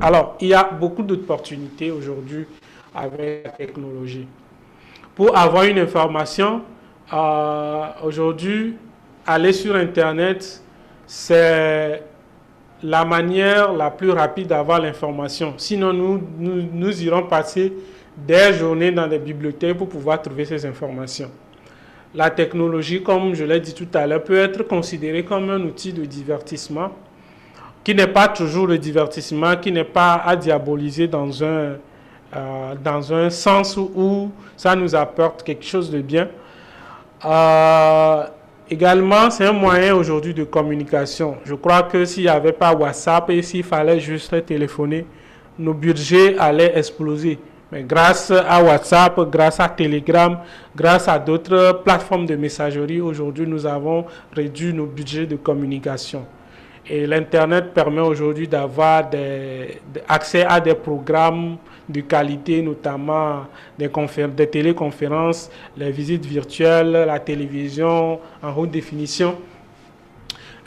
Alors, il y a beaucoup d'opportunités aujourd'hui avec la technologie. Pour avoir une information, aujourd'hui, aller sur Internet, c'est la manière la plus rapide d'avoir l'information. Sinon, nous irons passer des journées dans des bibliothèques pour pouvoir trouver ces informations. La technologie, comme je l'ai dit tout à l'heure, peut être considérée comme un outil de divertissement, qui n'est pas toujours le divertissement, qui n'est pas à diaboliser dans un sens où ça nous apporte quelque chose de bien. Également, c'est un moyen aujourd'hui de communication. Je crois que s'il n'y avait pas WhatsApp et s'il fallait juste téléphoner, nos budgets allaient exploser. Mais grâce à WhatsApp, grâce à Telegram, grâce à d'autres plateformes de messagerie, aujourd'hui, nous avons réduit nos budgets de communication. Et l'Internet permet aujourd'hui d'avoir accès à des programmes de qualité, notamment des téléconférences, les visites virtuelles, la télévision en haute définition.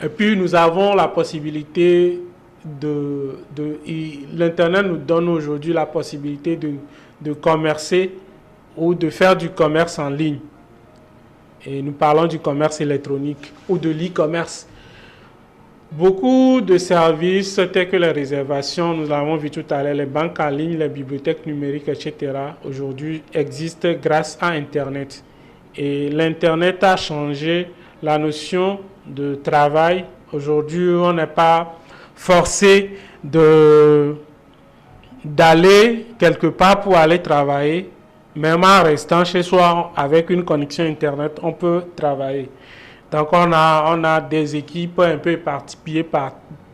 Et puis nous avons la possibilité l'Internet nous donne aujourd'hui la possibilité de commercer ou de faire du commerce en ligne. Et nous parlons du commerce électronique ou de l'e-commerce. Beaucoup de services tels que les réservations, nous l'avons vu tout à l'heure, les banques en ligne, les bibliothèques numériques, etc. aujourd'hui existent grâce à Internet. Et l'Internet a changé la notion de travail. Aujourd'hui, on n'est pas forcé d'aller quelque part pour aller travailler. Même en restant chez soi avec une connexion Internet, on peut travailler. Donc on a des équipes un peu éparpillées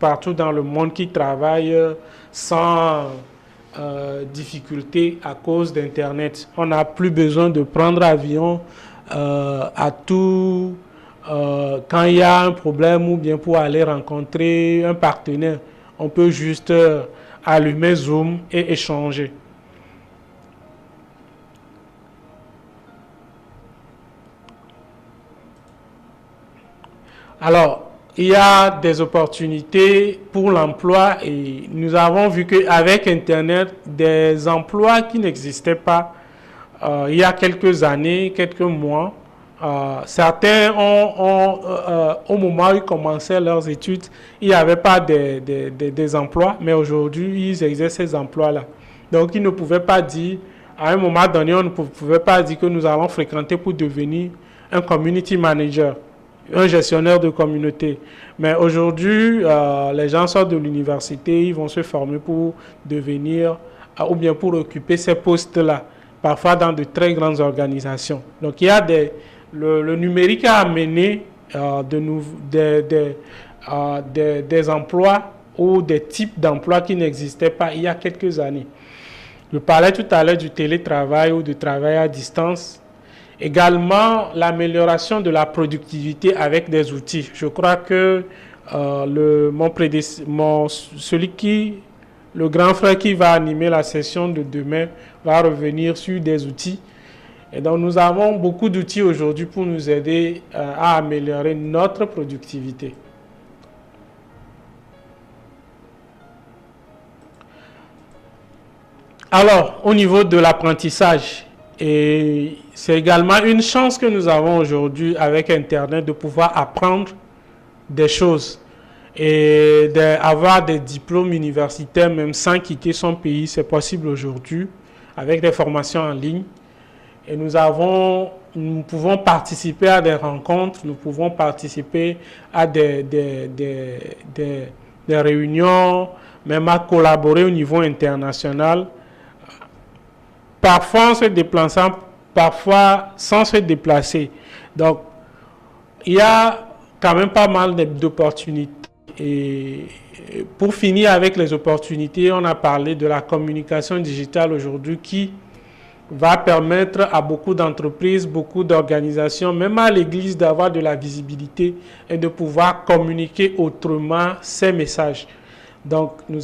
partout dans le monde qui travaillent sans difficulté à cause d'Internet. On n'a plus besoin de prendre avion quand il y a un problème ou bien pour aller rencontrer un partenaire. On peut juste allumer Zoom et échanger. Alors, il y a des opportunités pour l'emploi et nous avons vu qu'avec Internet, des emplois qui n'existaient pas il y a quelques années, quelques mois, certains au moment où ils commençaient leurs études, il n'y avait pas des emplois, mais aujourd'hui, ils exercent ces emplois-là. Donc, ils ne pouvaient pas dire, à un moment donné, on ne pouvait pas dire que nous allons fréquenter pour devenir un community manager, un gestionnaire de communauté. Mais aujourd'hui, les gens sortent de l'université, ils vont se former pour devenir, ou bien pour occuper ces postes-là, parfois dans de très grandes organisations. Donc, il y a le numérique a amené des emplois ou des types d'emplois qui n'existaient pas il y a quelques années. Je parlais tout à l'heure du télétravail ou du travail à distance. Également, l'amélioration de la productivité avec des outils. Je crois que le grand frère qui va animer la session de demain va revenir sur des outils. Et donc, nous avons beaucoup d'outils aujourd'hui pour nous aider à améliorer notre productivité. Alors, au niveau de l'apprentissage, et c'est également une chance que nous avons aujourd'hui avec Internet de pouvoir apprendre des choses et d'avoir des diplômes universitaires même sans quitter son pays. C'est possible aujourd'hui avec des formations en ligne. Et nous pouvons participer à des rencontres, nous pouvons participer à des réunions, même à collaborer au niveau international. Parfois en se déplaçant, parfois sans se déplacer. Donc, il y a quand même pas mal d'opportunités. Et pour finir avec les opportunités, on a parlé de la communication digitale aujourd'hui qui va permettre à beaucoup d'entreprises, beaucoup d'organisations, même à l'Église, d'avoir de la visibilité et de pouvoir communiquer autrement ces messages. Donc, nous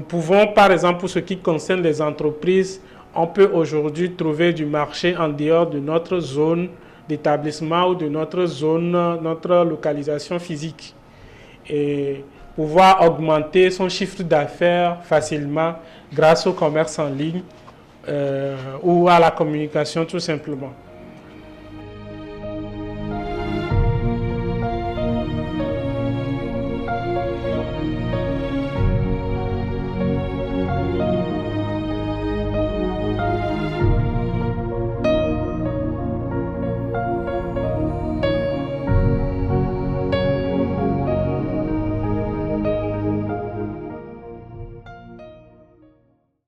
pouvons, par exemple, pour ce qui concerne les entreprises, on peut aujourd'hui trouver du marché en dehors de notre zone d'établissement ou de notre localisation physique. et pouvoir augmenter son chiffre d'affaires facilement grâce au commerce en ligne ou à la communication tout simplement.